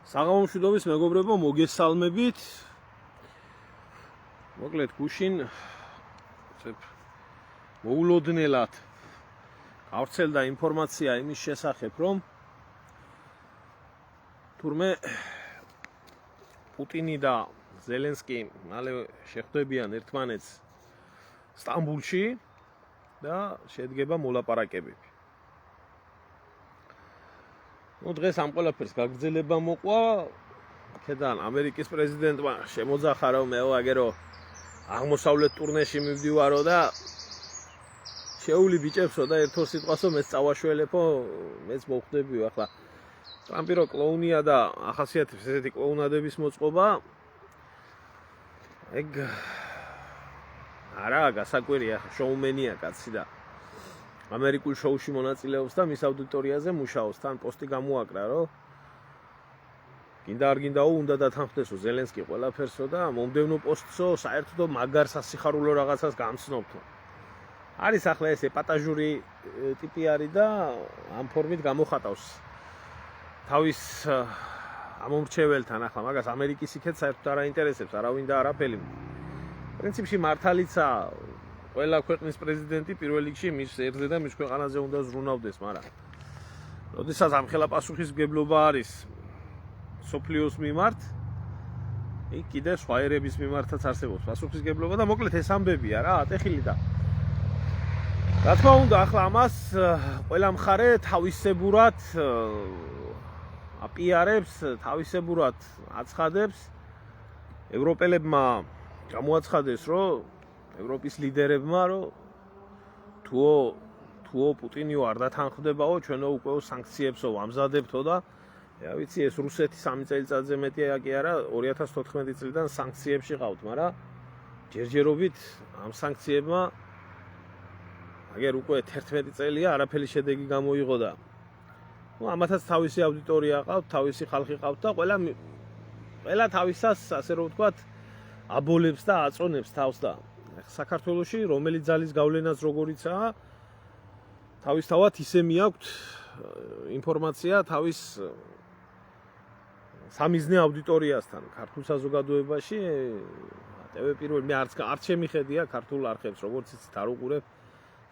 საღამომშვიდობის მეგობრებო, მოგესალმებით. მოკლედ გუშინ მოულოდნელად გავრცელდა ინფორმაცია იმის შესახებ, რომ თურმე პუტინი და ზელენსკი მალე შეხვდებიან ერთმანეთს სტამბულში და შედგება მოლაპარაკებები. დღეს ამ ყველაფერს გაგრძელება მოყვა. აქედან ამერიკის პრეზიდენტმა შემოძახა, რომ მე ვაგერო აღმოსავლეთ ტურნეში მივდივარო და შეული ბიჭებსო და ერთ-ორ სიტყვასო მეც წავაშველებო, მეც მოხვდებიო. ახლა ტრამპი რო კლოუნია და ახასიათებს ესეთი კლოუნადების მოწყობა, ეგ არა გასაკვირია, შოუმენია კაცი და ამერიკულ შოუში მონაწილეობს და მის აუდიტორიაზე მუშაობს. თან პოსტი გამოაკრა, რომ გინდა არ გინდაო უნდა დათანხმდესო ზელენსკი ყველაფერსო და მომდევნო პოსტსო საერთოდ მაგარ სასიხარულო რაღაცას გამცნობთო. არის ახლა ეს ეპატაჟური ტიპი არის და ამ ფორმით გამოხატავს თავის ამომრჩეველთან. ახლა მაგას ამერიკის იქეთ საერთოდ არ აინტერესებს არავინ და არაფერი. პრინციპში მართალიცა ყველა ქვეყნის პრეზიდენტი პირველ რიგში მის ერთზე და მის ქვეყანაზე უნდა ზრუნავდეს, მაგრამ როდესაც ამხელა პასუხისმგებლობა არის სოფლიოს მიმართ, იქ კიდე სხვა ერების მიმართაც არსებობს პასუხისმგებლობა და მოკლედ ეს ამბებია რა, ატეხილი და რა თქმა უნდა, ახლა ამას ყველა მხარე თავისებურად აპიარებს, თავისებურად აცხადებს. ევროპელებმა გამოაცხადეს, რომ ევროპის ლიდერებმა, რომ თუო პუტინიო არ დათანხმდებაო, ჩვენო უკვე სანქციებსო ვამზადებთო და რა ვიცი, ეს რუსეთი 3 წელიწადზე მეტი კი არა, 2014 წლიდან სანქციებში ყავთ, მაგრამ ჯერჯერობით ამ სანქციებმა აგერ უკვე 11 წელია არაფერი შედეგი გამოიღო და ამათაც თავისი აუდიტორია ყავთ, თავისი ხალხი ყავთ და ყველა თავისას, ასე რომ ვთქვათ, აბოლებს და აწონებს თავს და საქართველოში რომელი ძალის გავლენაც როგორიცაა, თავისთავად ისე მიაქვთ ინფორმაცია თავის სამიზნე აუდიტორიასთან ქართულ საზოგადოებაში. TV პირველ მე არც შემიხედია ქართულ არხებს, როგორც იცით, არ უყურებ.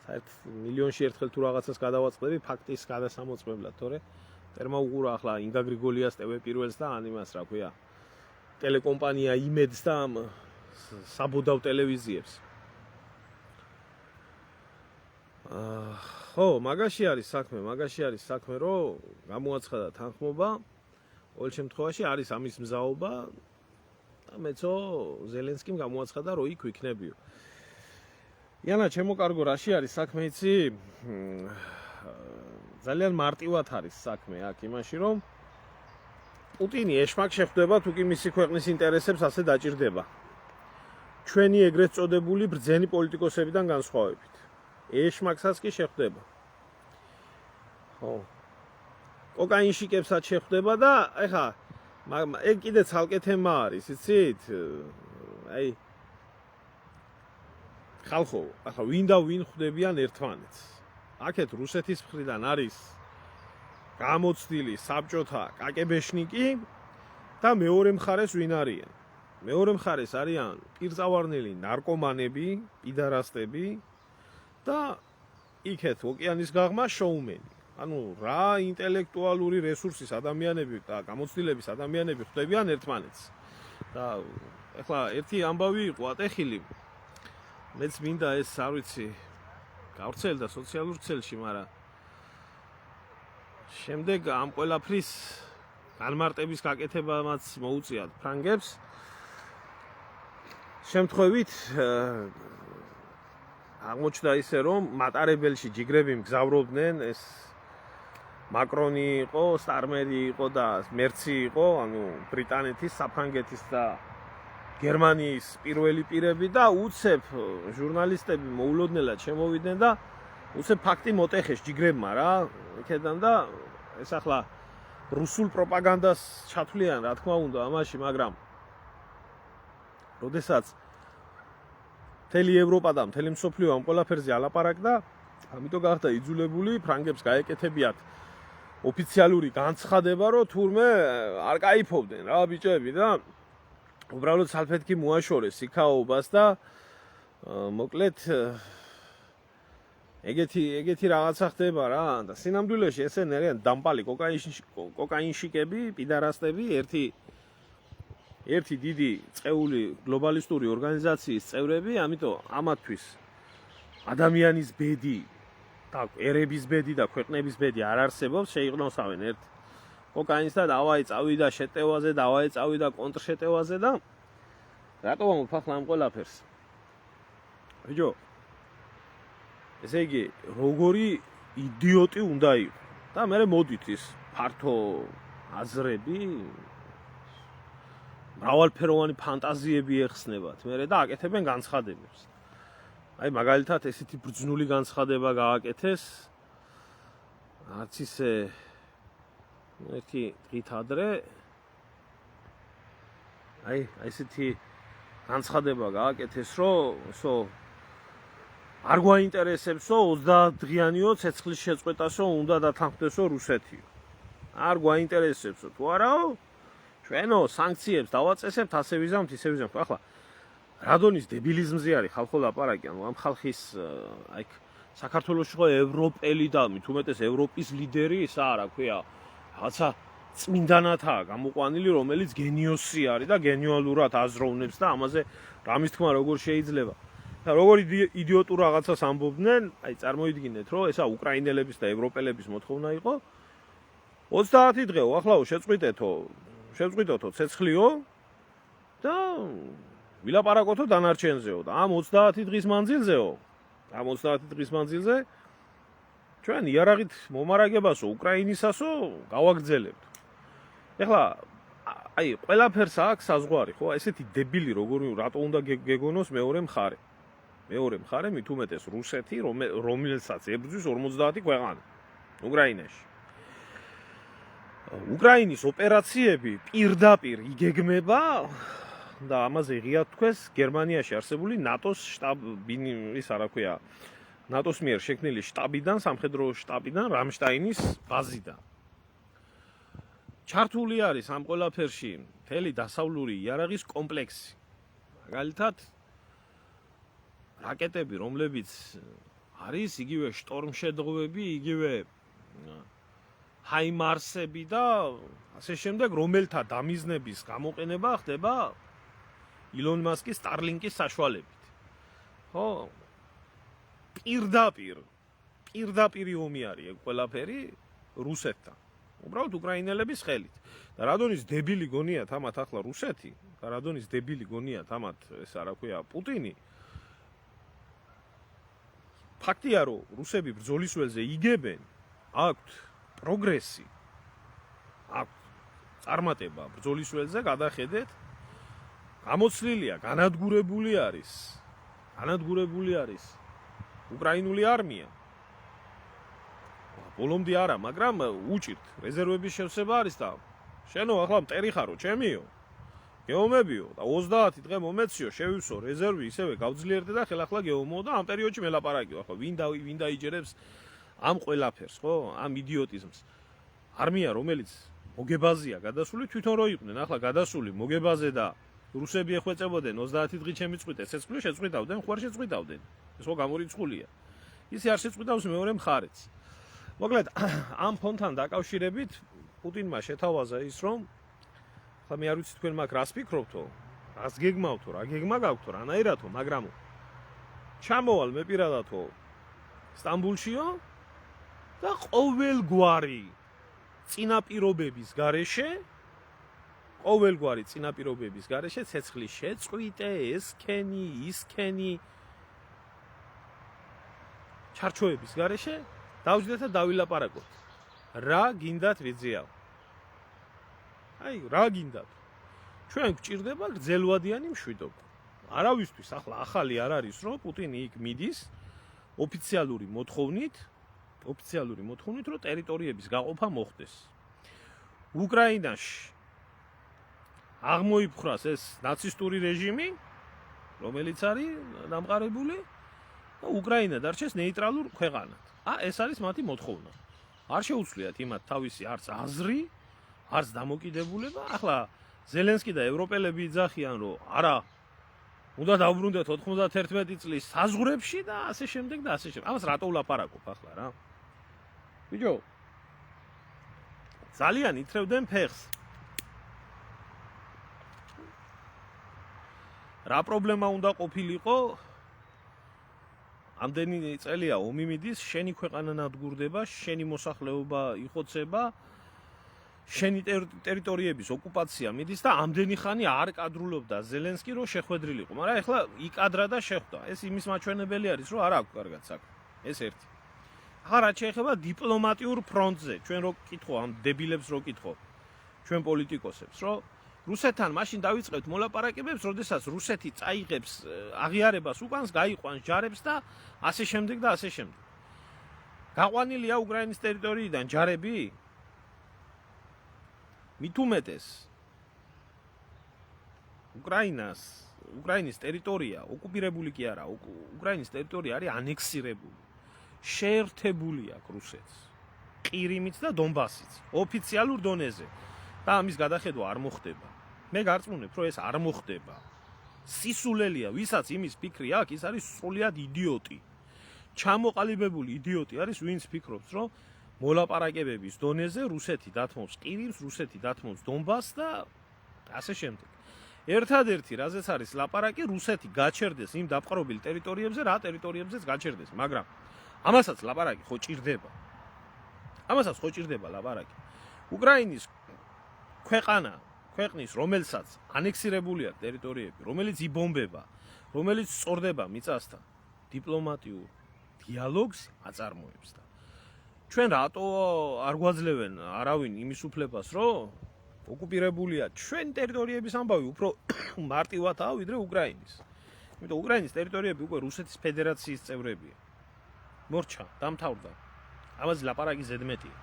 საერთოდ მილიონში ერთხელ თუ რაღაცას გადავაწყდები ფაქტის გადასამოწმებლად, თორე ტერმა უყურა ახლა ინგა გრიგოლიას TV პირველს და ანიმას, რა ქვია, ტელეკომპანია იმედს და საბოდავ ტელევიზიებს. ხო, მაგაში არის საქმე, რომ გამოაცხადა თანხმობა. ყოველ შემთხვევაში არის ამის მზაობა და მეცო ზელენსკიმ გამოაცხადა, რომ იქ ვიქნებიო. იანა, ჩემო კარგო, რაში არის საქმე, იცი? ძალიან მარტივად არის საქმე აქ იმაში, რომ პუტინი ეშმაკ შეხვდება, თუ კი მისი ქვეყნის ინტერესებს ასე დაჭირდება. ჩვენი ეგრეთ წოდებული ბრძენი პოლიტიკოსებიდან განსხვავებით. ეშმაკსაც კი შეხვდება. ხო. კოკაინშიკებსაც შეხვდება და ეხა ეგ კიდე ცალკე თემა არის, იცით? აი ხალხო, ახლა ვინ და ვინ ხვდებიან ერთმანეთს. აქეთ რუსეთის მხრიდან არის გამოცდილი საბჭოთა კაკებეშნიკი და მეორე მხარეს ვინ არიან? მეორე მხარეს არიან პირწავარნელი ნარკომანები, პიდარასტები და იქეთ ოკეანის გაღმა შოუმენი. ანუ რა ინტელექტუალური რესურსის ადამიანები და გამოცდილების ადამიანები ხვდებიან ერთმანეთს. და ახლა ერთი ამბავი იყო ატეხილი. მეც მინდა ეს, არ ვიცი, გავრცელდა სოციალურ ქსელში, მაგრამ შემდეგ ამ ყველაფრის განმარტების გაკეთებამაც მოუწიათ ფრანგებს. შემთხვევით აღმოჩნდა ისე, რომ მატარებელში ჯიგრები მგზავრობდნენ, ეს მაკრონი იყო, სტარმერი იყო და მერცი იყო, ანუ ბრიტანეთის, საფრანგეთის და გერმანიის პირველი პირები და უცებ ჟურნალისტები მოულოდნელად შემოვიდნენ და უცებ ფაქტი მოტეხეს ჯიგრებმა რა, იქედან და ეს ახლა რუსულ პროპაგანდას ჩათვლიან, რა თქმა უნდა, ამაში, მაგრამ როდესაც მთელი ევროპა და მთელი მსოფლიო ამ ყველაფერზე ალაპარაკდა, ამიტომ გახდა იძულებული ფრანგებს გაეკეთებიათ ოფიციალური განცხადება, რომ თურმე არ кайფობდნენ რა ბიჭები და უბრალოდ სალფეთქი მოაშორეს იქაობას და მოკლედ ეგეთი რაღაცა ხდება რა და სინამდვილეში ესენი არიან დამპალი კოკაინშიკები, პიდარასტები, ერთი დიდი წეული გლობალისტური ორგანიზაციის წევრები, ამიტომ ამათთვის ადამიანის ბედი და ერების ბედი და ქვეყნების ბედი არ არსებობს, შეიყნოსავენ ერთ კოკაინს და დავაი წავიდა შეტევაზე, დავაი წავიდა კონტრშეტევაზე და რატო ვამოფახლა ამ ყველაფერს? ბიჭო, ესე იგი, როგორი იდიოტი უნდა იყო და მე მოდით ის ფართო აზრები, მრავალფეროვანი ფანტაზიები ეხსნებათ, მე და აკეთებენ განცხადებებს. აი მაგალითად ესეთი ბრძნული განცხადება გააკეთეს არც ისე ერთი დღით ადრე აი ესეთი განცხადება გააკეთეს რომ ისო არ გვაინტერესებსო 30 დღიანიო ცეცხლის შეწყვეტასო უნდა დათანხმდესო რუსეთიო არ გვაინტერესებსო თუ არაო ჩვენო სანქციებს დავაწესებთ ასე ვიზამთ ისე ვიზამთ ახლა რადონის დებილიზმზე არის ხალხო ლაპარაკი ანუ ამ ხალხის აი საქართველოში ხო ევროპელი და მით უმეტეს ევროპის ლიდერი ისა რა ქვია რაღაცა წმინდანათაა გამოყვანილი რომელიც გენიოსი არის და გენიალურად აზროვნებს და ამაზე რამის თქმა როგორ შეიძლება და როგორ იდიოტურ რაღაცას ამბობდნენ აი წარმოიდგინეთ რომ ესა უკრაინელების და ევროპელების მოთხოვნა იყო 30 დღეო ახლაო შეწყვიტეთო ცეცხლიო და ვილაპარაკოთო დანარჩენზეო და ამ 30 დღის მანძილზე ჩვენ იარაღით მომარაგებასო უკრაინისასო გავაგრძელებთ. ეხლა აი ყველაფერს აქვს საზღვარი ხო ესეთი დებილი როგორი რატო უნდა გეგონოს მეორე მხარე მით უმეტეს რუსეთი რომელსაც ებრძვის 50 ქვეყანა უკრაინაში უკრაინის ოპერაციები პირდაპირ იგეგმება და ამაზე ღია თქვეს გერმანიაში არსებული ნატოს შტაბი ის რა ქვია ნატოს მიერ შექმნილი შტაბიდან სამხედრო შტაბიდან რამშტაინის ბაზიდან ჩართული არის ამ ყველაფერში მთელი დასავლური იარაღის კომპლექსი მაგალითად რაკეტები რომლებიც არის იგივე შტორმშედღობები იგივე ჰაიმარსები და ასე შემდეგ რომელთა დამიზნების გამოყენება ხდება ილონ მასკის სტარლინკის საშუალებით. ხო? პირდაპირ ომი არის ეგ ყველაფერი რუსეთთან. უბრალოდ უკრაინელების ხელით. და რადონის დებილი გონიათ ამათ ახლა რუსეთი, და რადონის დებილი გონიათ ამათ ესა რა ქვია პუტინი. ფაქტია რომ რუსები ბრძოლის ველზე იგებენ, აქვთ პროგრესი. აქვთ წარმატება ბრძოლის ველზე გადახედეთ გამოცლილია, განადგურებული არის უკრაინული არმია. ბოლომდე არა, მაგრამ უჭირთ რეზერვების შევსება არის და შენო ახლა მტერი ხარო, ჩემიო. გეომებიო და 30 დღე მომეციო, შევივსო რეზერვი ისევე გავძლიერდე და ხელახლა გეომო და ამ პერიოდში მელაპარაკიო. ახლა ვინ დაიჯერებს ამ ყველაფერს, ხო? ამ იდიოტიზმს. არმია, რომელიც მოგებაზია გადასული, თვითონ რო იყვნენ, ახლა გადასული მოგებაზე და რუსები ეხვეწებოდნენ 30 დღით შემიწყვიტეს, ცეცხლი შეწყვიტავდნენ, ხوار შეწყვიტავდნენ. ეს ხო გამორიცხულია. ისე არ შეწყვიტავს მეორე მხარეც. მოკლედ, ამ ფონთან დაკავშირებით პუტინმა შეთავაზა ის, რომ ხა მე არ ვიცი თქვენ მაგ რას ფიქრობთო, რას გეგმავთო, რა გეგმა გაქვთო, რანაირათო, მაგრამ ჩამოვალ მე პირადათო სტამბულშიო და ყოველგვარი წინაპირობების გარეშე ცეცხლის შეწყვიტე, ისქენი ჩარჩოების გარეშე დავждეთ და დავილაპარაკოთ. რა გინდათ ვიძიავ? აი, რა გინდათ? ჩვენ გვჭირდება გრძელვადიანი მშვიდობა. არავისთვის ახლა ახალი არ არის, რომ პუტინი იქ მიდის ოფიციალური მოთხოვნით, რომ ტერიტორიების გაყოფა მოხდეს. უკრაინაში აღმოიფხრას ეს ნაცისტური რეჟიმი, რომელიც არის დამყარებული და უკრაინა დარჩეს ნეიტრალურ ქვეყანად. ეს არის მათი მოთხოვნა. არ შეუცვლიათ იმათ თავისი არც აზრი, არც დამოკიდებულება. ახლა ზელენსკი და ევროპელები იძახიან, რომ არა, უნდა დავბრუნდეთ 91 წლის საზღვრებში და ასე შემდეგ და ასე შემდეგ. ამას რატო ვლაპარაკობ ახლა რა? ბიჭო, ძალიან ითრევდნენ ფეხს. რა პრობლემა უნდა ყოფილიყო? ამდენი წელია ომი მიდის, შენი ქვეყანა ნადგურდება, შენი მოსახლეობა იხოცება, შენი ტერიტორიების ოკუპაცია მიდის და ამდენი ხანი არ კადრულობდა ზელენსკი, რომ შეხვედრილიყო. მაგრამ ეხლა იკადრა და შეხვდა. ეს იმის მაჩვენებელი არის, რომ არ აქვს კარგად საქმე. ეს ერთი. ახლა რაც შეეხება დიპლომატიურ ფრონტზე, ჩვენ რო კითხო ამ დებილებს რო კითხო, ჩვენ პოლიტიკოსებს, რომ რუსეთთან მაშინ დავიწყებთ მოლაპარაკებებს, როდესაც რუსეთი წაიღებს აღიარებას უკანს, გაიყვანს ჯარებს და ასე შემდეგ და ასე შემდეგ. გაყვანილია უკრაინის ტერიტორიიდან ჯარები? მით უმეტეს უკრაინის ტერიტორია ოკუპირებული კი არა, უკრაინის ტერიტორია არის ანექსირებული. შეერთებული აქვს რუსეთს. ყირიმიც და დონბასიც, ოფიციალურ დონეზე. და ამის გადახედვა არ მოხდება. მე გარწმუნებ, რომ ეს არ მოხდება. სისულელია, ვისაც იმის ფიქრი აქვს, ის არის სრულიად იდიოტი. ჩამოყალიბებული იდიოტი არის, ვინც ფიქრობს, რომ მოლაპარაკებების დონეზე რუსეთი დათმობს ყირიმს, რუსეთი დათმობს დონბასს და ასე შემდეგ. ერთადერთი, რაზეც არის ლაპარაკი, რუსეთი გაჩერდეს იმ დაპყრობილ ტერიტორიებზე, რა ტერიტორიებზეც გაჩერდეს, მაგრამ ამასაც ლაპარაკი ხო ჭირდება. ამასაც ხო ჭირდება ლაპარაკი. უკრაინის ქვეყნის, რომელსაც ანექსირებული აქვს ტერიტორიები, რომელიც იბომბება, რომელიც სწორდება მიწასთან, დიპლომატიურ დიალოგს აწარმოებს და ჩვენ რატო არ გვაძლევენ არავინ იმის უფლებას, რომ ოკუპირებულია ჩვენ ტერიტორიების ამბავი უფრო მარტივადაა ვიდრე უკრაინის. იმიტომ უკრაინის ტერიტორიები უკვე რუსეთის ფედერაციის წევრებია. მორჩა, დამთავრდა. ამაზე ლაპარაკი ზედმეტია.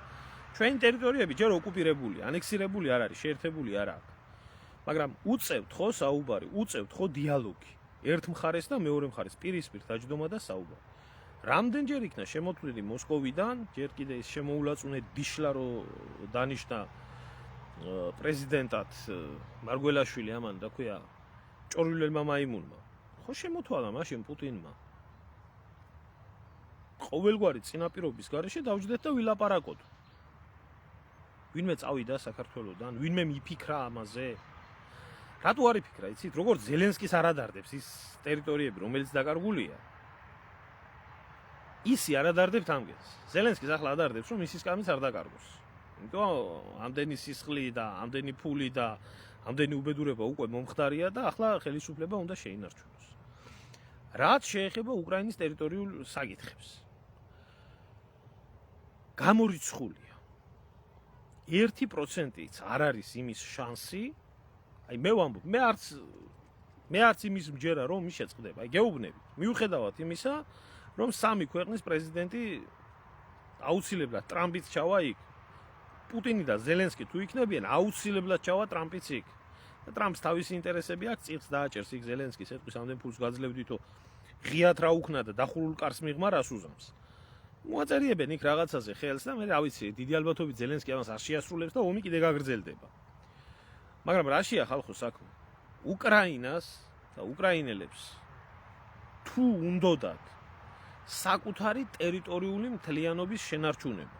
ჩვენი ტერიტორიები ჯერ ოკუპირებულია, ანექსირებული არ არის, შეერთებული არ აქვს. მაგრამ უწევთ ხო საუბარი, უწევთ ხო დიალოგი. ერთ მხარეს და მეორე მხარეს პირისპირ დაჯდომა და საუბარი. რამდენჯერ იქნა შემოთვლილი მოსკოვიდან, ჯერ კიდე ის შემოულაწუნე დიშლა რო დანიშნა პრეზიდენტად მარგველაშვილი ამან და ქვია ჭორვილელმა მაიმუნმა. ხო შემოთვალა მაშინ პუტინმა. ყოველგვარი წინაპირობის გარეშე დავჯდეთ და ვილაპარაკოთ. ვინმე წავიდა საქართველოსდან, ვინმე მიფიქრა ამაზე. რატო არ იფიქრა, იცით, როგორც ზელენსკის არ ადარდებს ის ტერიტორიები, რომელიც დაკარგულია. ისი არ ადარდებთ ამგეს. ზელენსკის ახლა ადარდებს, რომ ისის კამის არ დაკარგოს. იმიტომ ამდენი სისხლი და ამდენი ფული და ამდენი უბედურება უკვე მომხდარია და ახლა ხელისუფლება უნდა შეინარჩუნოს. რაც შეეხება უკრაინის ტერიტორიულ საკითხებს. გამორიცხულია. 1%-იც არ არის იმის შანსი. აი მე ვამბობ, მე არც იმის მჯერა რომ ის შეწყდება. აი გეუბნებით. მიუხედავად იმისა, რომ სამი ქვეყნის პრეზიდენტი აუცილებლად ტრამპიც ჩავა იქ. პუტინი და ზელენსკი თუ იქნებიან, აუცილებლად ჩავა ტრამპიც იქ. და ტრამპს თავისი ინტერესები აქვს, წილს დააჭერს იქ ზელენსკის ეთყვის ამდენ ფულს გაძლევდითო ღიად რა უქნა და დახურულ კარს მიღმა რას უზამს. მოაწერიებენ იქ რაღაცაზე ხელს და მე რა ვიცი, დიდი ალბათობით ზელენსკი ამას არ შეასრულებს და ომი კიდე გაგრძელდება. მაგრამ რაშია ხალხო საქმე? უკრაინას და უკრაინელებს თუ უნდათ საკუთარი ტერიტორიული მთლიანობის შენარჩუნება.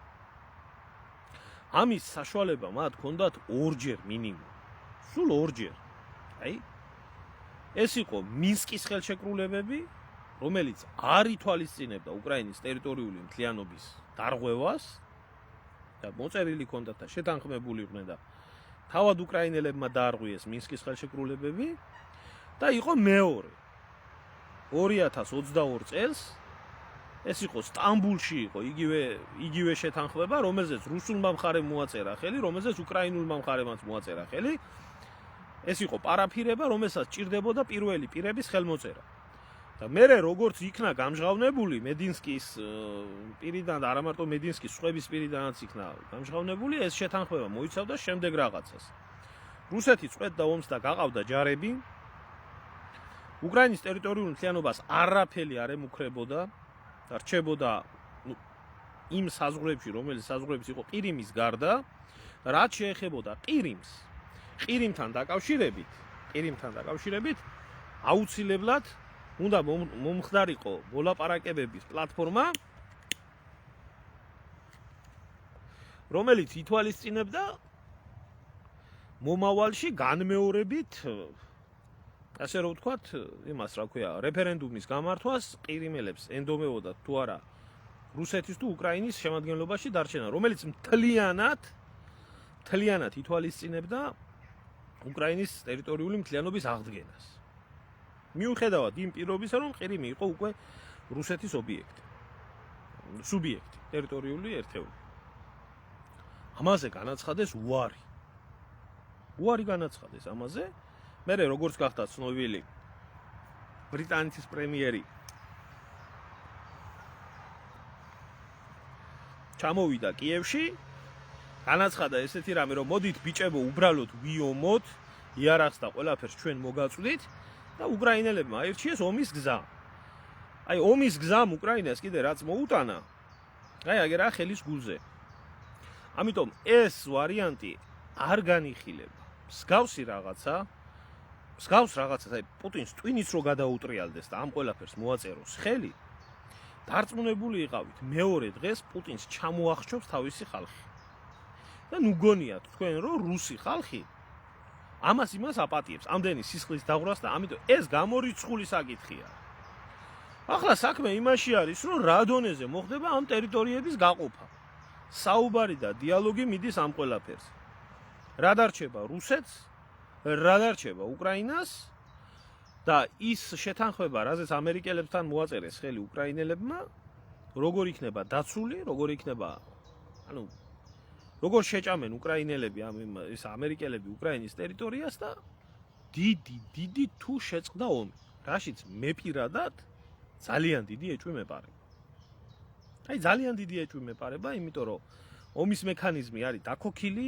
ამის საშუალება მათ ჰქონდათ ორჯერ მინიმუმ. სულ ორჯერ. აი ეს იყო მინსკის ხელშეკრულებები, რომელიც არ ითვალისწინებდა უკრაინის ტერიტორიული მთლიანობის დარღვევას და მოწერილი ჰქონდათ და შეთანხმებული იყვნენ და თავად უკრაინელებმა დაარღვიეს მინსკის ხელშეკრულებები და იყო მეორე 2022 წელს ეს იყო სტამბულში იყო იგივე შეთანხმება, რომელზეც რუსულმა მხარემ მოაწერა ხელი, რომელზეც უკრაინულმა მხარემაც მოაწერა ხელი. ეს იყო პარაფირება, რომელსაც ჭირდებოდა პირველი პირების ხელმოწერა. და მერე როგორც იქნა გამჟღავნებული მედინსკის პირიდან და არა მარტო მედინსკის სხვების პირიდანაც იქნა გამჟღავნებული, ეს შეთანხმება მოიცავდა შემდეგ რაღაცას. რუსეთი წვეთდა ომს და გაყავდა ჯარები. უკრაინის ტერიტორიულ მთლიანობას არაფერი არ ემუქრებოდა და რჩებოდა იმ საზღვრებში, რომელიც საზღვრების იყო ყირიმის გარდა, რაც შეეხებოდა ყირიმს, ყირიმთან დაკავშირებით, აუცილებლად უნდა მომხდარიყო მოლაპარაკებების პლატფორმა, რომელიც ითვალისწინებდა მომავალში განმეორებით, ასე რომ ვთქვათ, იმას რა ქვია, რეფერენდუმის გამართვას ყირიმელებს ენდომებოდათ თუ არა რუსეთის თუ უკრაინის შემადგენლობაში დარჩენა, რომელიც მთლიანად ითვალისწინებდა უკრაინის ტერიტორიული მთლიანობის აღდგენას. მიუხედავად იმ პირობისა, რომ ყირიმი იყო უკვე რუსეთის სუბიექტი, ტერიტორიული ერთეული. ამაზე განაცხადეს უარი განაცხადეს ამაზე. მე როგორც გახდა ცნობილი, ბრიტანეთის პრემიერი ჩამოვიდა კიევში, განაცხადა ესეთი რამე, რომ მოდით ბიჭებო, უბრალოდ ვიომოთ, იარაღს და ყველაფერს ჩვენ მოგაწვდით და უკრაინელებმა აირჩიეს ომის გზა. აი ომის გზამ უკრაინას კიდე რაც მოუტანა, აი აგერა ხელის გულზე. ამიტომ ეს ვარიანტი არ განიხილება. მსგავს რაღაცას, აი პუტინს ტვინიც რო გადაუტრიალდეს და ამ ყველაფერს მოაწეროს ხელი, დარწმუნებული იყავით, მეორე დღეს პუტინს ჩამოახშობს თავისი ხალხი. და ნუ გონიათ თქვენ, რომ რუსი ხალხი ამას აპატიებს, ამდენი სისხლის დაღვრას და ამიტომ ეს გამორიცხული საკითხია. ახლა საქმე იმაში არის, რომ რა დონეზე მოხდება ამ ტერიტორიების გაყოფა. საუბარი და დიალოგი მიდის ამ ყველაფერს. რა დარჩება რუსეთს, რა დარჩება უკრაინას და ის შეთანხმება, რაზეც ამერიკელებთან მოაწერეს ხელი უკრაინელებმა, როგორ იქნება დაცული, როგორ შეჭამენ უკრაინელები ეს ამერიკელები უკრაინის ტერიტორიას და დიდი თუ შეწყდა ომი, რაშიც მე პირადად ძალიან დიდი ეჭვი მეპარება. აი ძალიან დიდი ეჭვი მეპარება, იმიტომ რომ ომის მექანიზმი არის დაქოქილი,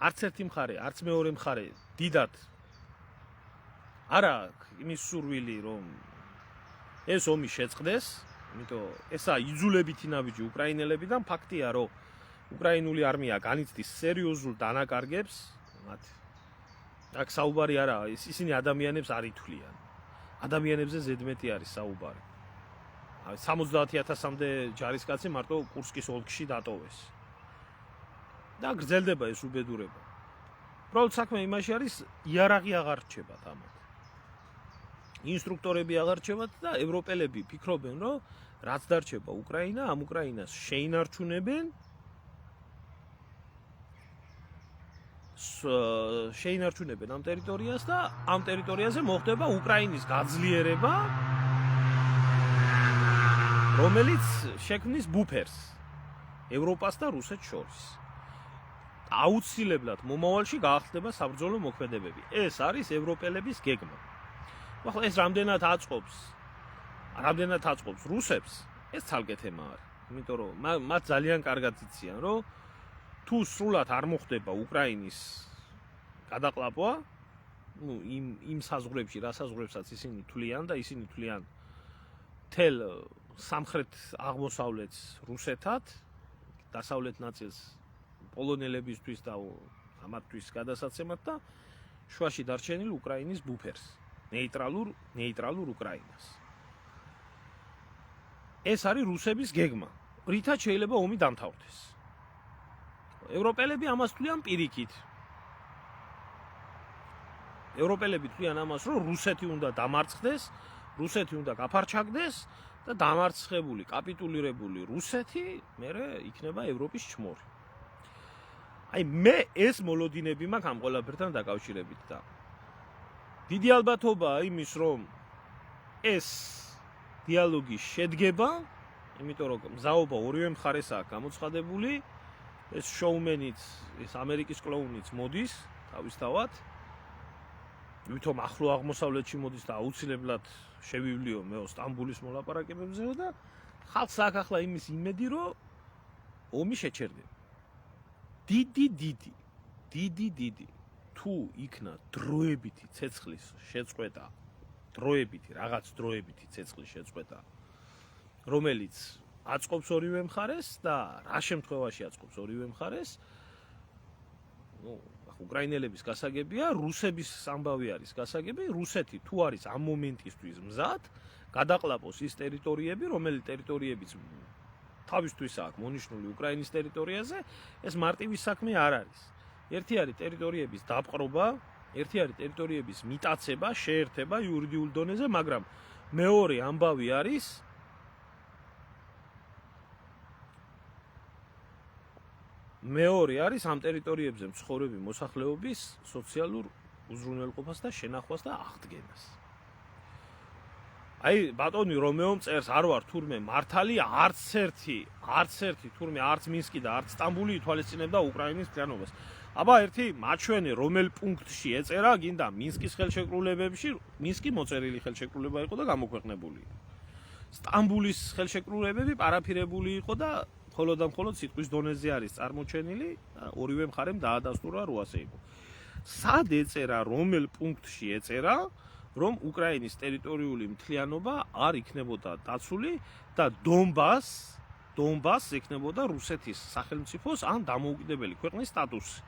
არც ერთი მხარე, არც მეორე მხარე დიდად არ აქვს იმის სურვილი, რომ ეს ომი შეწყდეს, იმიტომ ესა იძულებითი ნაბიჯი უკრაინელებიდან, ფაქტია, რომ უკრაინული არმია განიცდის სერიოზულ დანაკარგებს, აქ საუბარი არა, ისინი ადამიანებს არ ითვლიან. ადამიანებზე ზედმეტი არის საუბარი. 70,000-მდე ჯარისკაცი მარტო კურსკის ოლქში დატოვეს. და გრძელდება ეს უბედურება. უბრალოდ საქმე იმაში არის, იარაღი აღარ რჩებათ ამათ. ინსტრუქტორები აღარ რჩებათ და ევროპელები ფიქრობენ, რომ რაც დარჩება უკრაინა, ამ უკრაინას შეინარჩუნებენ ამ ტერიტორიას და ამ ტერიტორიაზე მოხდება უკრაინის გაძლიერება, რომელიც შექმნის ბუფერს ევროპას და რუსეთს შორის. აუცილებლად მომავალში გაახდება საბრძოლო მოქმედებები. ეს არის ევროპელების გეგმა. ახლა ეს რამდენად აწყობს რუსებს, ეს ცალკე თემა არის. იმიტომ რომ მათ ძალიან კარგად იციან, რომ თუ სრულად არ მოხდება უკრაინის გადაყლაპვა, იმ საზღვრებში, რა საზღვრებსაც ისინი თვლიან და ისინი თვლიან თელ სამხრეთ აღმოსავლეთს რუსეთად, დასავლეთ ნაწილს პოლონელებისთვის და ამათთვის გადასაცემად და შუაში დარჩენილ უკრაინის ბუფერს, ნეიტრალურ უკრაინას. ეს არის რუსების გეგმა, რითაც შეიძლება ომი დამთავრდეს. ევროპელები ამას თვლიან პირიქით. ევროპელები თვლიან ამას, რომ რუსეთი უნდა დამარცხდეს, რუსეთი უნდა გაფარჩაგდეს და დამარცხებული, კაპიტულირებული რუსეთი მერე იქნება ევროპის ჩმორი. აი მე ეს მოლოდინები მაქვს ამ ყველაფერთან დაკავშირებით და დიდი ალბათობაა იმის, რომ ეს დიალოგი შედგება, იმიტომ რომ მზაობა ორივე მხარესაა გამოცხადებული, ეს შოუმენიც, ეს ამერიკის კლოუნიც მოდის თავისთავად, ვითომ ახლო აღმოსავლეთში მოდის და აუცილებლად შევივლიო მეო სტამბულის მოლაპარაკებებზე და ხალხს აქვს ახლა იმის იმედი, რომ ომი შეჩერდება. დიდი თუ იქნა დროებითი ცეცხლის შეწყვეტა, რაღაც დროებითი ცეცხლის შეწყვეტა, რომელიც აწყობს ორივე მხარეს და რა შემთხვევაში აწყობს ორივე მხარეს? უკრაინელების გასაგებია, რუსების ამბავი არის გასაგები, რუსეთი თუ არის ამ მომენტისთვის მზად, გადაყლაპოს ის ტერიტორიები, რომელი ტერიტორიებიც თავისთვის აქვს მონიშნული უკრაინის ტერიტორიაზე, ეს მარტივი საქმე არ არის. ერთი არის ტერიტორიების დაპყრობა, ერთი არის ტერიტორიების მიტაცება, შეერთება იურიდიულ დონეზე, მაგრამ მეორე ამბავი არის ამ ტერიტორიებზე მცხოვრები მოსახლეობის სოციალურ უზრუნველყოფას და შენახვას და აღდგენას. აი ბატონი რომეომ წერს არ ვარ თურმე მართალი არც ერთი თურმე არც მინსკი და არც სტამბული ითვალისწინებდა უკრაინის მთლიანობას. აბა ერთი მაჩვენე რომელ პუნქტში ეწერა გინდა მინსკის ხელშეკრულებებში, მინსკი მოწერილი ხელშეკრულება იყო და გამოქვეყნებული. სტამბულის ხელშეკრულებები პარაფირებული იყო და მხოლოდ და მხოლოდ სიტყვის დონეზე არის წარმოჩენილი, ორივე მხარემ დაადასტურა რო ასე იყო. სად ეწერა, რომელ პუნქტში ეწერა, რომ უკრაინის ტერიტორიული მთლიანობა არ იქნებოდა დაცული და დონბას ექნებოდა რუსეთის სახელმწიფოს ან დამოუკიდებელი ქვეყნის სტატუსი.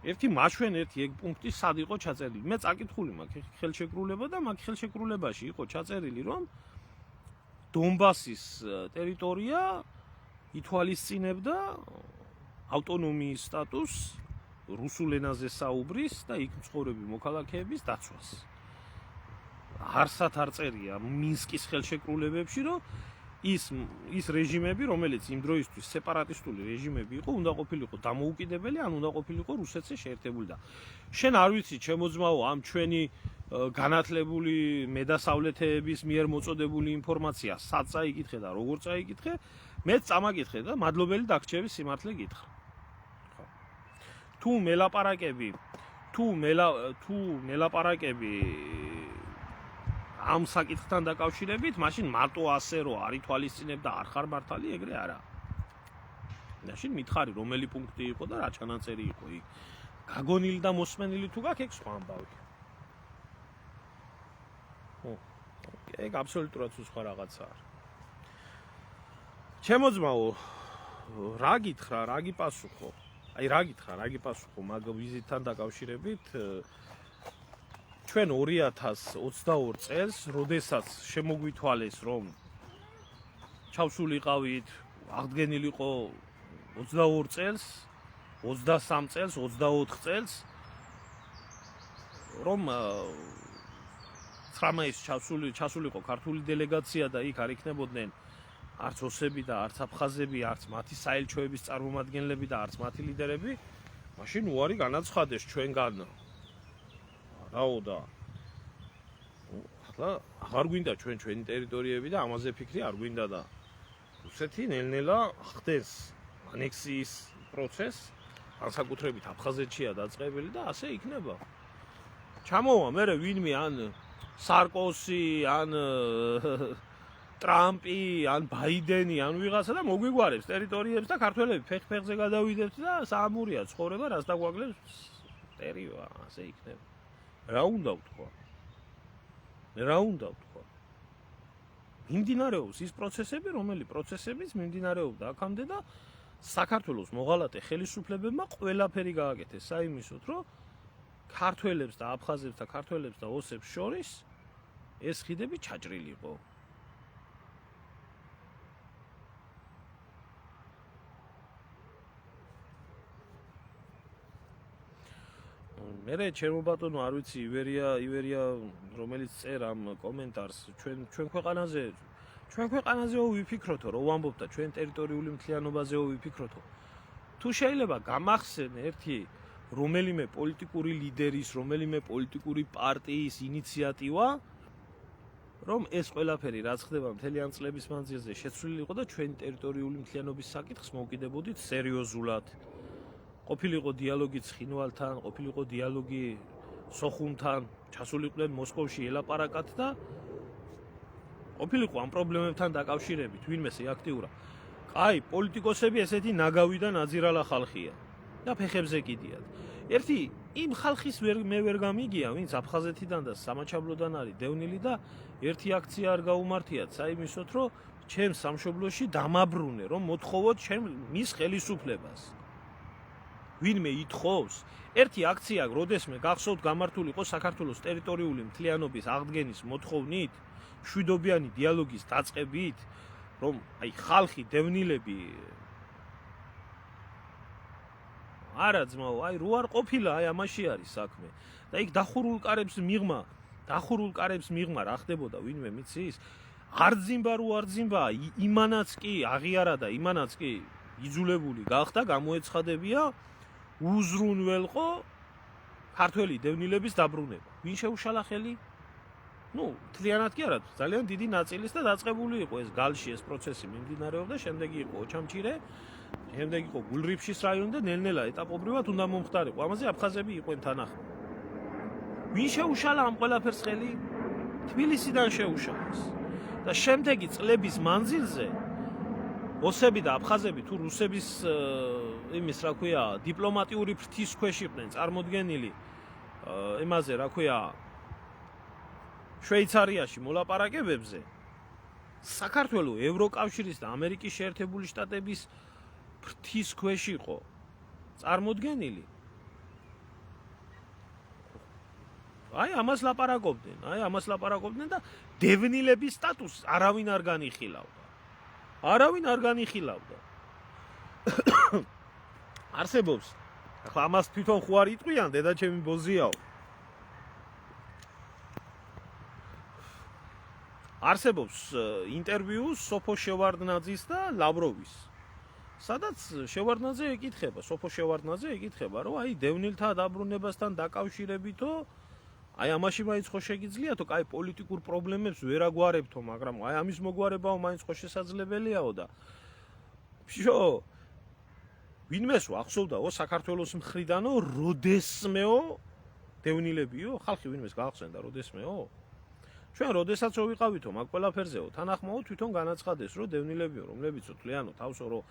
ერთი მაჩვენ ერთი ეგ პუნქტი სად იყო ჩაწერილი? მე წაკითხული მაქვს ხელშეკრულება და მაგ ხელშეკრულებაში იყო ჩაწერილი, რომ დონბასის ტერიტორია ითვალისწინებდა ავტონომიის სტატუსს, რუსულ ენაზე საუბრის და იქ მცხოვრები მოქალაქეების დაცვას. არსად არ წერია მინსკის ხელშეკრულებებში, რომ ის რეჟიმები, რომელიც იმ დროისთვის სეპარატისტული რეჟიმები იყო, უნდა ყოფილიყო დამოუკიდებელი, ან უნდა ყოფილიყო რუსეთზე შეერთებული და შენ არ ვიცი, ჩემო ძმაო, ამ ჩვენი განათლებული მედასავლეთეების მიერ მოწოდებული ინფორმაცია სად წაიკითხე და როგორ წაიკითხე, მეც წამაკითხე და მადლობელი დაგრჩები სიმართლე გითხრა. თუ მელაპარაკები ამ საკითხთან დაკავშირებით, მაშინ მარტო ასე რომ არ ითვალისწინებდა არ ხარ მართალი, ეგრე არა. მაშინ მითხარი რომელი პუნქტი იყო და რა ჩანაწერი იყო იქ. გაგონილი და მოსმენილი თუ გაქვს, ეგ სხვა ამბავი. ეგ აბსოლუტურად სხვა რაღაცა არის. ჩემო ძმაო, რა გითხრა, რა გიპასუხო? რა გიპასუხო მაგ ვიზიტთან დაკავშირებით? ჩვენ 2022 წელს, როდესაც შემოგვითვალეს, რომ ჩავსულიყავით, აღდგენილიყო 22 წელს, 23 წელს, 24 წელს, რომ 19-ის ჩასულიყო ქართული დელეგაცია და იქ არ იქნებოდნენ არც ოსები და არც აფხაზები, არც მათი საელჩოების წარმომადგენლები და არც მათი ლიდერები, მაშინ უარი განაცხადეს ჩვენგან. რაო და ახლა აღარ გვინდა ჩვენი ტერიტორიები და ამაზე ფიქრი არ გვინდა და რუსეთი ნელ-ნელა ხდენს ანექსიის პროცესს, განსაკუთრებით აფხაზეთშია დაწყებული და ასე იქნება. ჩამოვა მერე ვინმე ან სარკოსი, ან ტრამპი, ან ბაიდენი, ან ვიღაცა და მოგვიგვარებს ტერიტორიებს და ქართველები ფეხ-ფეხზე გადავიდებთ და საამურია ცხოვრება, რას დაგვაგლებს ტერივა, ასე იქნება. რა უნდა ვთქვა? მიმდინარეობს ის პროცესები, რომელი პროცესებიც მიმდინარეობდა აქამდე და საქართველოს მოღალატე ხელისუფლებებმა ყველაფერი გააკეთეს საიმისოდ, რომ ქართველებს და აფხაზებს და ქართველებს და ოსებს შორის ეს ხიდები ჩაჭრილიყო. მერე ჩემო ბატონო, არ ვიცი, ივერია რომელიც წერ ამ კომენტარს ჩვენ ქვეყანაზეო ვიფიქროთო, რო ვამბობ და ჩვენ ტერიტორიული მთლიანობაზეო ვიფიქროთო. თუ შეიძლება გამახსენ ერთი რომელიმე პოლიტიკური ლიდერის, რომელიმე პოლიტიკური პარტიის ინიციატივა, რომ ეს ყველაფერი რაც ხდება მთელი ამ წლების მანძილზე შეცვლილი იყო და ჩვენ ტერიტორიული მთლიანობის საკითხს მოვკიდებოდით სერიოზულად. ყოფილიყო დიალოგი ცხინვალთან, ყოფილიყო დიალოგი სოხუმთან, ჩასულიყვნენ მოსკოვში ელაპარაკათ და ყოფილიყო ამ პრობლემებთან დაკავშირებით ვინმესე აქტიურა. აი, პოლიტიკოსები ესეთი ნაგავი და ნაძირალა ხალხია და ფეხებზე კიდიათ. ერთი იმ ხალხის მე ვერ გამიგია, ვინც აფხაზეთიდან და სამაჩაბლოდან არის დევნილი და ერთი აქცია არ გაუმართიათ საიმისოდ, რომ ჩემს სამშობლოში დამაბრუნე, რომ მოთხოვოთ მის ხელისუფლებას. ვინმე ითხოვს, ერთი აქცია, როდესმე გახსოვთ გამართული იყო საქართველოს ტერიტორიული მთლიანობის აღდგენის მოთხოვნით, მშვიდობიანი დიალოგის დაწყებით, რომ აი ხალხი, დევნილები არა ძმაო, აი რო არ ყოფილა, აი ამაში არის საქმე. და იქ დახურულ კარებს მიღმა რა ხდებოდა, ვინმე მიცის? არ ძიმბა რო არ ძიმბა, იმანაც კი აღიარა და იმანაც კი იძულებული გახდა, გამოეცხადებია უზრუნველყო ქართველი დევნილების დაბრუნება. ვინ შეუშალა ხელი? მთლიანად კი არა, ძალიან დიდი ნაწილის და დაწყებული იყო ეს გალში ეს პროცესი მიმდინარეობდა, შემდეგი იყო ოჩამჩირე, შემდეგ იყო გულრიფშის რაიონი და ნელ-ნელა ეტაპობრივად უნდა მომხდარიყო. ამაზე აფხაზები იყვნენ თანახმად. ვინ შეუშალა ამ ყველაფერს ხელი? თბილისიდან შეუშალეს. და შემდეგი წლების მანძილზე ოსები და აფხაზები თუ რუსების იმის რა ქვია დიპლომატიური ფრთის ქვეშ იყვნენ წარმოდგენილი იმაზე რა ქვია შვეიცარიაში მოლაპარაკებებზე საქართველოს ევროკავშირის და ამერიკის შეერთებული შტატების ფრთის ქვეშ იყო წარმოდგენილი. აი ამას ლაპარაკობდნენ და დევნილების სტატუსს არავინ არ განიხილავდა. არსებობს. ახლა ამას თვითონ ხო არ იტყვიან დედაჩემი ბოზიაო. არსებობს ინტერვიუ სოფო შევარდნაძის და ლავროვის. სადაც შევარდნაძე ეკითხება, რომ აი დევნილთა დაბრუნებასთან დაკავშირებითო აი ამაში მაინც ხო შეგიძლიათო, კაი პოლიტიკურ პრობლემებს ვერ აგვარებთო, მაგრამ აი ამის მოგვარებაო მაინც ხო შესაძლებელიაო და ფშო ვინმესო ახსოვდაო საქართველოს მხრიდანო როდესმეო დევნილებიო, ხალხი ვინმეს გაახსენდა როდესმეო. ჩვენ როდესაც რო ვიყავითო მაგ ყველაფერზეო, თანახმაო თვითონ განაცხადეს, რომ დევნილებიო, რომლებიც თვლიანო თავსო რომ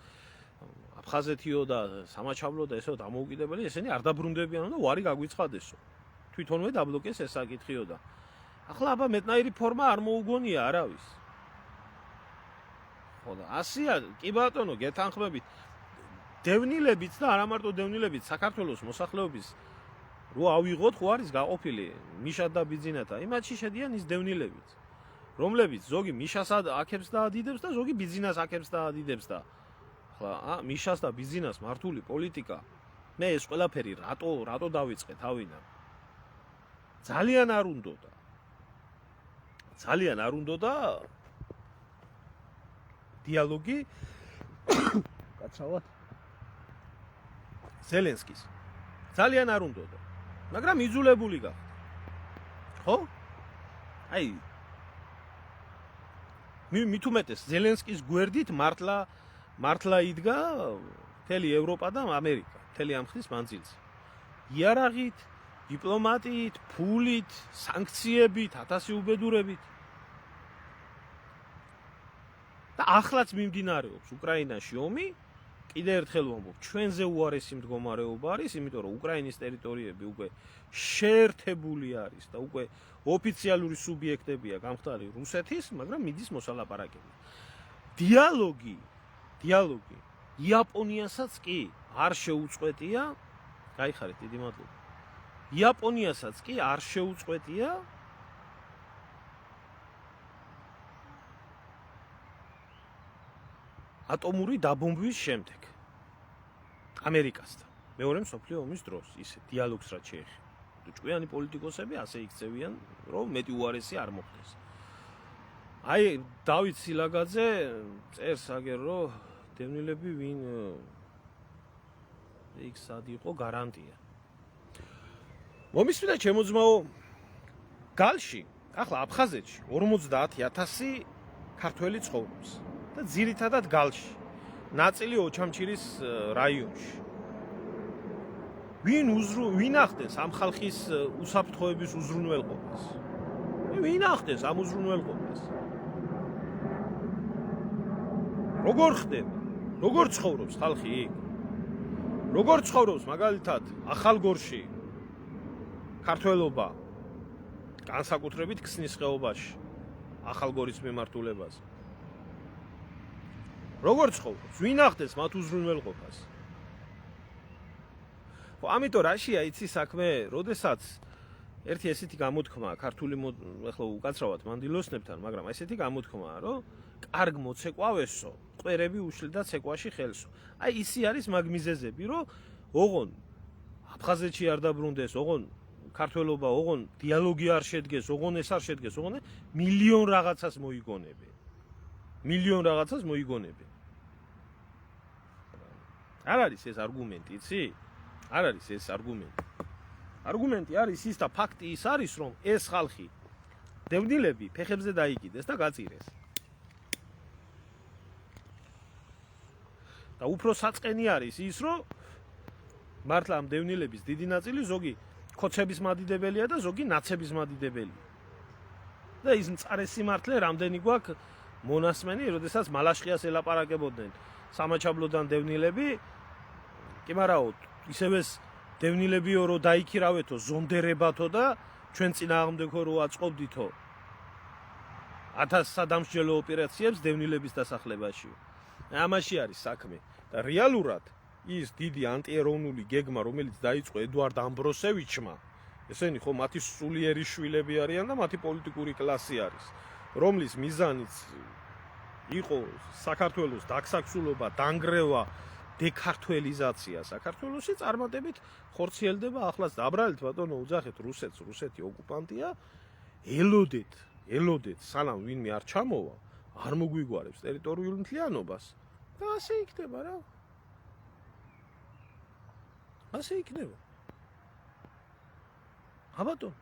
აფხაზეთიო და სამაჩაბლო და ესეო დამოუკიდებელი, ესენი არ დაბრუნდებიანო და ვარი გაგვიცხადესო. თვითონვე დაბლოკეს ეს საკითხიო და ახლა აბა მეტნაირი ფორმა არ მოუგონია არავის. ხო და ასია, კი ბატონო, გეთანხმებით. დევნილებიც და არა მარტო დევნილებიც, საქართველოს მოსახლეობის რო ავიღოთ, ხო არის გაყოფილი მიშა და ბიძინათა. იმათში შედიან ის დევნილებიც, რომლებიც ზოგი მიშას აქებს და ადიდებს და ზოგი ბიძინას აქებს და ადიდებს და ახლა მიშას და ბიძინას მართული პოლიტიკა. მე ეს ყველაფერი რატო დავიწყე თავიდან? ძალიან არ უნდოდა დიალოგი კაცრავად ზელენსკის ძალიან არ უნდოდა, მაგრამ იძულებული გახდა. ხო? აი მით უმეტეს ზელენსკის გვერდით მართლა იდგა მთელი ევროპა და ამერიკა, მთელი ამ ხნის მანძილზე. იარაღით, დიპლომატიით, ფულით, სანქციებით, 1000 უბედურებით. და ახლაც მიმდინარეობს უკრაინაში ომი, კიდე ერთხელ ვამბობ, ჩვენზე უარესი მდგომარეობა არის, იმიტომ რომ უკრაინის ტერიტორიები უკვე შეერთებული არის და უკვე ოფიციალური სუბიექტებია გამხდარი რუსეთის, მაგრამ მიდის მოსალაპარაკება. დიალოგი იაპონიასაც კი არ შეუწყვეტია, გაიხარეთ, დიდი მადლობა. იაპონიასაც კი არ შეუწყვეტია ატომური დაბომბვის შემდეგ ამერიკასთან. მეორე მსოფლიო ომის დროს ისე დიალოგს რაც შეეხება. ჭკვიანი პოლიტიკოსები ასე იქცევიან, რომ მეტი უარესი არ მოხდეს. აი დავით სილაგაძე წერს აგერ რომ დევნილები ვინ იქ სად იყო გარანტია. მომისმინა ჩემო ძმაო, გალში, ახლა აფხაზეთში 50000 ქართველი ცხოვრობს და ძირითადად გალში, ნაწილი ოჩამჩირის რაიონში. ვინ ახდენს ამ ხალხის უსაფრთხოების უზრუნველყოფას? ვინ ახდენს ამ უზრუნველყოფას? როგორ ხდება? როგორ ცხოვრობს ხალხი იქ? როგორ ცხოვრობს მაგალითად ახალგორში ქართველობა განსაკუთრებით ქსნის ხეობაში ახალგორის მიმართულებაზე? როგორ ცხოვრობს? ვინ ახდენს მათ უზრუნველყოფას? ხო, ამიტომ რაშია იცი საქმე, როდესაც ერთი ესეთი გამოთქმა ქართული ახლა უკაცრავად მანდილოსნებთან, მაგრამ ესეთი გამოთქმაა, რომ კარგ მოცეკვავესო, ყვერები უშლიდა ცეკვაში ხელსო. აი ისი არის მაგ მიზეზები, რომ ოღონ აფხაზეთში არ დაბრუნდეს, ოღონ ქართველობა, ოღონ დიალოგი არ შედგეს, ოღონ ეს არ შედგეს, ოღონ მილიონ რაღაცას მოიგონებენ. მილიონ რაღაცას მოიგონებენ. არ არის ეს არგუმენტი, იცი? არ არის ეს არგუმენტი. არგუმენტი არის ის და ფაქტი ის არის, რომ ეს ხალხი დევნილები ფეხებზე დაიკიდეს და გაწირეს. და უფრო საწყენი არის ის, რომ მართლა ამ დევნილების დიდი ნაწილი ზოგი ქოცების მადიდებელია და ზოგი ნაცების მადიდებელია. და ის მწარე სიმართლე რამდენი გვაქვს მონასმენი, როდესაც მალაშხიას ელაპარაკებოდნენ სამაჩაბლოდან დევნილები, კი მარაო, ისევე დევნილებიო რომ დაიქირავეთო, ზონდერებათო და ჩვენ წინააღმდეგო რო აწყობდითო 1000 სადამსჯელო ოპერაციებს დევნილების დასახლებაში. ამაში არის საქმე და რეალურად ის დიდი ანტიეროვნული გეგმა, რომელიც დაიწყო ედუარდ ამბროსევიჩმა, ესენი ხო მათი სულიერი შვილები არიან და მათი პოლიტიკური კლასი არის, რომლის მიზანიც იყო საქართველოს დაქსაქსულობა, დანგრევა, დექართუელიზაცია საქართველოსი წარმატებით ხორციელდება ახლაც დაბრალეთ ბატონო უძახეთ რუსეთს, რუსეთი ოკუპანტია, ელოდეთ სანამ ვინმე არ ჩამოვა, არ მოგვიგوارებს ტერიტორიულ მთლიანობას და ასე იქნება რა. ასე იქნება. აბატონ.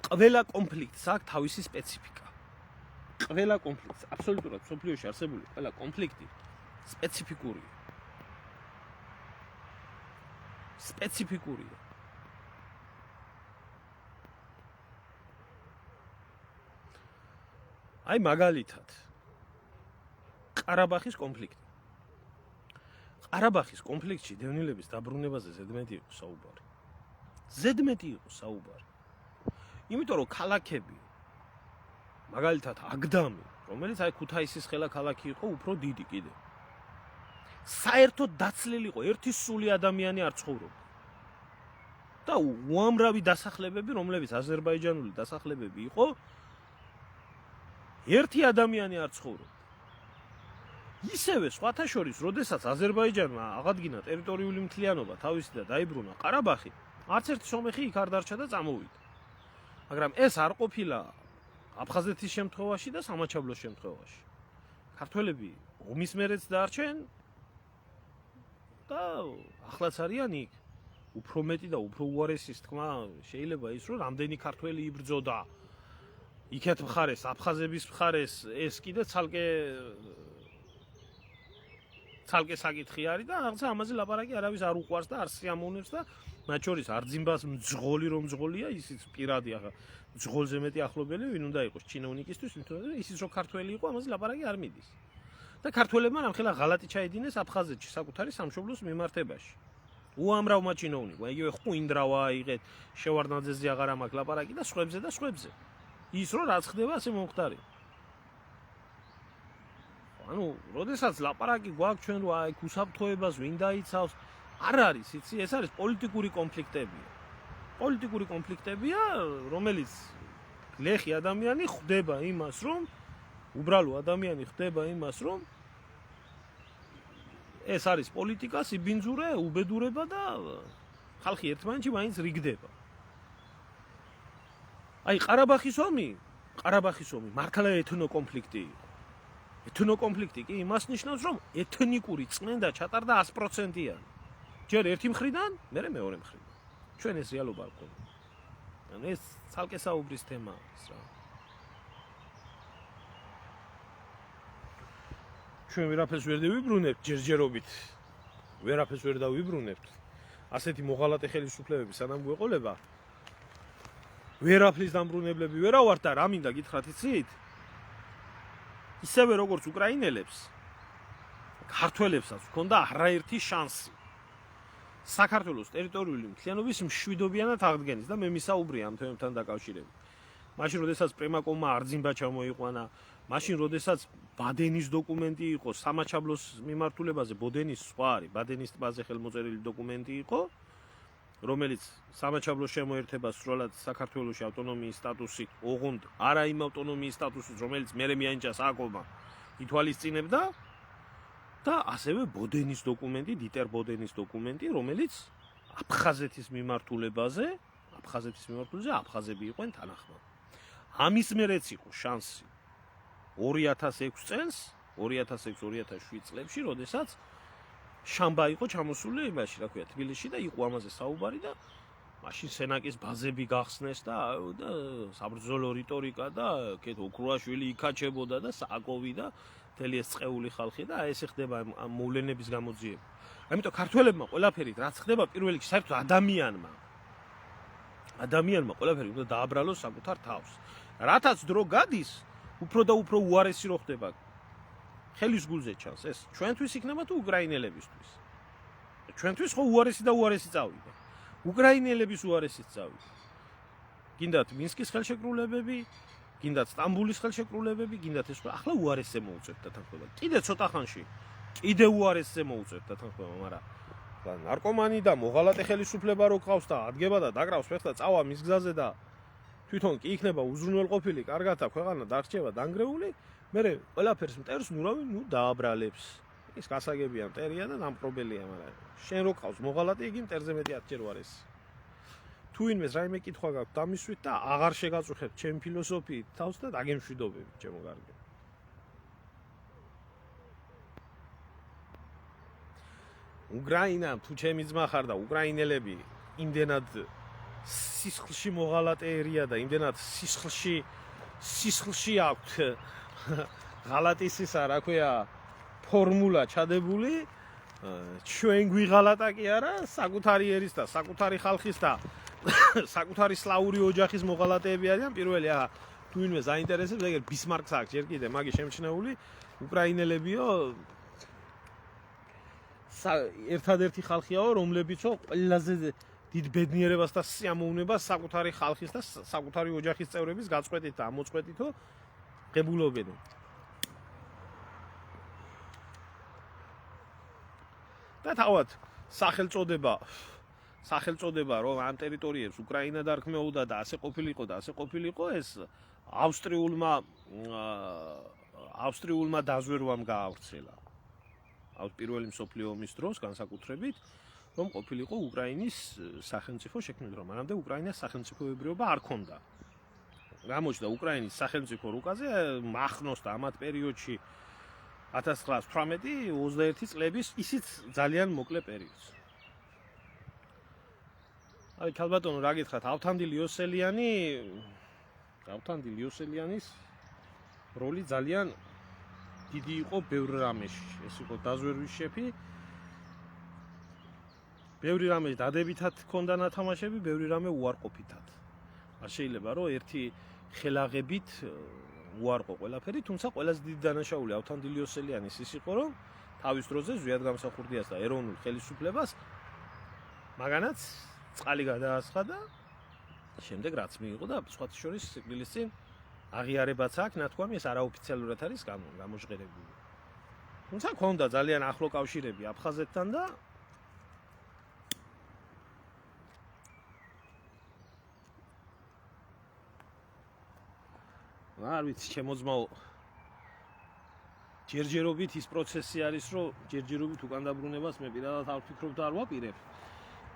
ყველა კონფლიქტს აქვს თავისი სპეციფიკა. ყველა კონფლიქტს, აბსოლუტურად სოფლიოში არსებული ყველა კონფლიქტი სპეციფიკურია. სპეციფიკურია. აი მაგალითად ყარაბახის კონფლიქტი. ყარაბახის კონფლიქტში დევნილების დაბრუნებაზე ზედმეტი იყო საუბარი. ზედმეტი იყო საუბარი. იმიტომ რომ ქალაქები მაგალითად აგდამი, რომელიც აი ქუთაისის ხელა ქალაქი იყო, უფრო დიდი კიდე. საერთოდ დაცლილი იყო, ერთი სული ადამიანი არ ცხოვრობდა. და უამრავი დასახლებები, რომლებიც აზერბაიჯანული დასახლებები იყო, ერთი ადამიანი არ ცხოვრობდა. ისევე სხვათა შორის, როდესაც აზერბაიჯანმა აღადგინა ტერიტორიული მთლიანობა თავისი და დაიბრუნა ყარაბახი, არც ერთი სომეხი იქ არ დარჩა და წამოვიდა. მაგრამ ეს არ ყოფილა აფხაზეთის შემთხვევაში და სამაჩაბლოს შემთხვევაში. ქართველები ომის მერეც დარჩენ და ახლაც არიან იქ. უფრო მეტი და უფრო უარესის თქმა შეიძლება ის, რომ რამდენი ქართველი იბრძოდა იქეთ მხარეს, აფხაზების მხარეს, ეს კიდე ცალკე საკითხი არის და რაღაცა ამაზე ლაპარაკი არავის არ უყვარს და არ სიამოვნებს და მათ შორის არძიმბას მძღოლი რომ მძღოლია, ისიც პირადი ახლა მძღოლზე მეტი ახლობელი ვინ უნდა იყოს ჩინოვნიკისთვის, ისიც რომ ქართველი იყო, ამაზე ლაპარაკი არ მიდის. და ქართველებმა რამხელა ღალატი ჩაედინეს აფხაზეთში საკუთარი სამშობლოს მიმართებაში. უამრავმა ჩინოვნიკმა, იგივე ხვინდრავა აიღეთ, შევარდნაძეზე აღარ ამაქვს ლაპარაკი და სხვებზე და სხვებზე. ის რომ რაც ხდება, ასე მომხდარია. ანუ, როდესაც ლაპარაკი გვაქვს ჩვენ რომ აი უსაფრთხოებას ვინ დაიცავს, არ არის, იცი, ეს არის პოლიტიკური კონფლიქტებია. პოლიტიკური კონფლიქტებია, რომელიც გლეხი ადამიანი ხვდება იმას, რომ უბრალო ადამიანი ხვდება იმას, რომ ეს არის პოლიტიკა, სიბინძურე, უბედურება და ხალხი ერთმანეთში მაინც რიგდება. აი ყარაბახის ომი მართლა ეთნო კონფლიქტი იყო. ეთნო კონფლიქტი კი იმას ნიშნავს, რომ ეთნიკური წმენდა ჩატარდა 100%-იანი. ჯერ ერთი მხრიდან, მერე მეორე მხრიდან. ჩვენ ეს რეალობა არ გვქონდა. ანუ ეს ცალკე საუბრის თემა არის რა. ჩვენ ვერაფერს ვერ დავიბრუნებთ ჯერჯერობით. ვერაფერს ვერ დავიბრუნებთ. ასეთი მოღალატე ხელისუფლებები სანამ გვეყოლება, ვერაფრის დამბრუნებლები ვერა ვართ და რა მინდა გითხრათ იცით? ისევე როგორც უკრაინელებს, ქართველებსაც ჰქონდა არაერთი შანსი საქართველოს ტერიტორიული მთლიანობის მშვიდობიანად აღდგენის და მე მისაუბრია ამ თემებთან დაკავშირებით. მაშინ, როდესაც პრემაკომმა არძიმბა ჩამოიყვანა, მაშინ როდესაც ბადენის დოკუმენტი იყო სამაჩაბლოს მიმართულებაზე, ბოდენის სხვა არის, ბადენის ტბაზე ხელმოწერილი დოკუმენტი იყო, რომელიც სამაჩაბლოს შემოერთებას სრულად საქართველოს ავტონომიის სტატუსი ოღონდ არა იმ ავტონომიის სტატუსით, რომელიც მერე მიანიჭა სააკობმა, ითვალისწინებდა და ასევე ბოდენის დოკუმენტი, დიტერ ბოდენის დოკუმენტი, რომელიც აფხაზეთის მიმართულებაზე აფხაზები იყვნენ თანახმად. ამის მერეც იყო შანსი 2006 წელს, 2006-2007 წლებში, როდესაც შამბა იყო ჩამოსული იმაში, რა ქვია, თბილისში და იყო ამაზე საუბარი და მაშინ სენაკის ბაზები გახსნეს და საბრძოლო რიტორიკა და კეთ ოქრუაშვილი იქაჩებოდა და სააკოვი და მთელი ეს წეული ხალხი და ეს ხდება ამ მოვლენების გამოძიება. ამიტომ ქართველებმა ყველაფერი რაც ხდება პირველ რიგში საერთოდ ადამიანმა ყველაფერი უნდა დააბრალოს საკუთარ თავს. რათაც დრო გადის, უფრო და უფრო უარესი რო ხდება. ხელის გულზე ჩანს ეს ჩვენთვის იქნება თუ უკრაინელებისთვის. ჩვენთვის ხო უარესი და უარესი წავიდა. უკრაინელების უარესიც წავიდა. გინდათ მინსკის ხელშეკრულებები, გინდათ სტამბულის ხელშეკრულებები, გინდათ ეს ხო ახლა უარესზე მოუწევთ დათანხმება. კიდე ცოტა ხანში კიდე უარესზე მოუწევთ დათანხმება, მაგრამ ნარკომანი და მოღალატე ხელისუფლება რო ყავს და ადგება და დაკრავს ფეხს და წავა მის გზაზე და თვითონ კი იქნება უზრუნველყოფილი, კარგათა ქვეყანა დარჩება დანგრეული, მერე ყველაფერს მტერს დააბრალებს. ის გასაგებია მტერია და დამპყრობელია, მაგრამ შენ რო ყავს მოღალატე, იგი მტერზე მეტი 10 ჯერ უარესი. თუ ვინმეს რაიმე კითხვა გაქვთ დამისვით და აღარ შეგაწუხებთ ჩემი ფილოსოფიით თავს და დაგემშვიდობებით, ჩემო კარგი. უკრაინა თუ ჩემი ძმა ხარ და უკრაინელები იმდენად სისხლში მოღალატეერია და იმდენად სისხლში აქვთ ღალატის ისა, რა ქვია, ფორმულა ჩადებული, ჩვენ გვიღალატა კი არა, საკუთარი ერის და საკუთარი ხალხის და საკუთარი სლავური ოჯახის მოღალატეები არიან. პირველი თუ ვინმე ზაინტერესებს, ეგერ ბისმარკს აქვს ჯერ კიდე მაგი შემჩნეული, უკრაინელებიო ერთადერთი ხალხიაო, რომლებიცო ყველაზე დიდ ბედნიერებას და სიამოვნებას საკუთარი ხალხის და საკუთარი ოჯახის წევრების გაწყვეტით და ამოწყვეტითო ღებულობენ. და თავად სახელწოდება რომ ამ ტერიტორიებს უკრაინა დარქმეოდა და ასე ყოფილიყო ეს ავსტრიულმა დაზვერვამ გაავრცელა. პირველი მსოფლიო ომის დროს განსაკუთრებით რომ ყოფილიყო უკრაინის სახელმწიფო შექმნილი, რომ მანამდე უკრაინას სახელმწიფოებრიობა არ ქონდა. გამოჩნდა უკრაინის სახელმწიფო რუკაზე მახნოს და ამათ პერიოდში 1918-21 წლების ისიც ძალიან მოკლე პერიოდს. აი ქალბატონო რა გითხრათ, ავთანდილ იოსელიანის როლი ძალიან დიდი იყო ბევრ რამეში. ეს იყო დაზვერვის შეფი. ბევრი რამე დადებითად ჰქონდა ნათამაშები, ბევრი რამე უარყოფითად. არ შეიძლება რომ ერთი ხელაღებით უარყო ყველაფერი, თუმცა ყველაზე დიდი დანაშაული ავთანდილ იოსელიანის ის იყო, რომ თავის დროზე ზვიად გამსახურდიას და ეროვნულ ხელისუფლებას მაგანაც წყალი გადაასხა და შემდეგ რაც მიიღო და სხვათა შორის სიკვდილის წინ აღიარებაც აქვს, ნათქვამი ეს არაოფიციალურად არის გამოჟღერებული. თუმცა ქონდა ძალიან ახლო კავშირები აფხაზეთთან და არ ვიცი, ჩემო ძმაო, ჯერჯერობით ის პროცესი არის, რომ ჯერჯერობით უკან დაბრუნებას მე პირადად არ ვფიქრობ და არ ვაპირებ.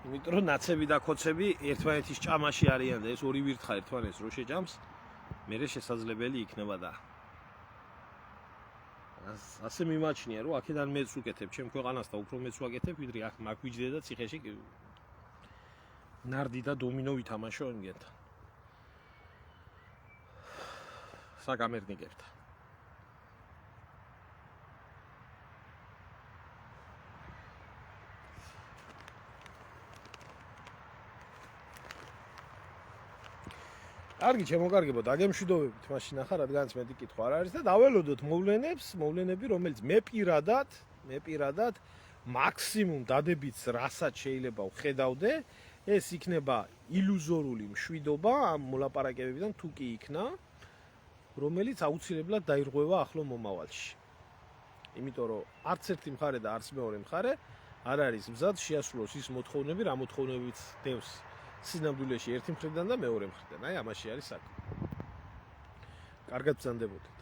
იმიტომ რომ ნაცები და ქოცები ერთმანეთის ჭამაში არიან და ეს ორი ვირთხა ერთმანეთს რო შეჭამს, მერე შესაძლებელი იქნება და ასე მიმაჩნია, რომ აქედან მეც უკეთებ ჩემ ქვეყანას და უფრო მეც ვაკეთებ, ვიდრე აქ მაგ ვიჯდე და ციხეში ნარდი და დომინო ვითამაშო იმგენთან. საკამერნიკებთან. კარგი, ჩემო კარგებო, დაგემშვიდობებით მაშინ ახლა, რადგანაც მეტი კითხვა არ არის და დაველოდოთ მოვლენები, რომელიც მე პირადად მაქსიმუმ დადებითს რასაც შეიძლება ვხედავდე, ეს იქნება ილუზორული მშვიდობა ამ მოლაპარაკებებიდან თუ კი იქნა. რომელიც აუცილებლად დაირღვევა ახლო მომავალში. იმიტომ რომ არც ერთი მხარე და არც მეორე მხარე არ არის მზად შეასრულოს ის მოთხოვნები, რა მოთხოვნებიც დევს სინამდვილეში ერთი მხრიდან და მეორე მხრიდან. აი ამაში არის საქმე. კარგად ბრძანდებოდეთ.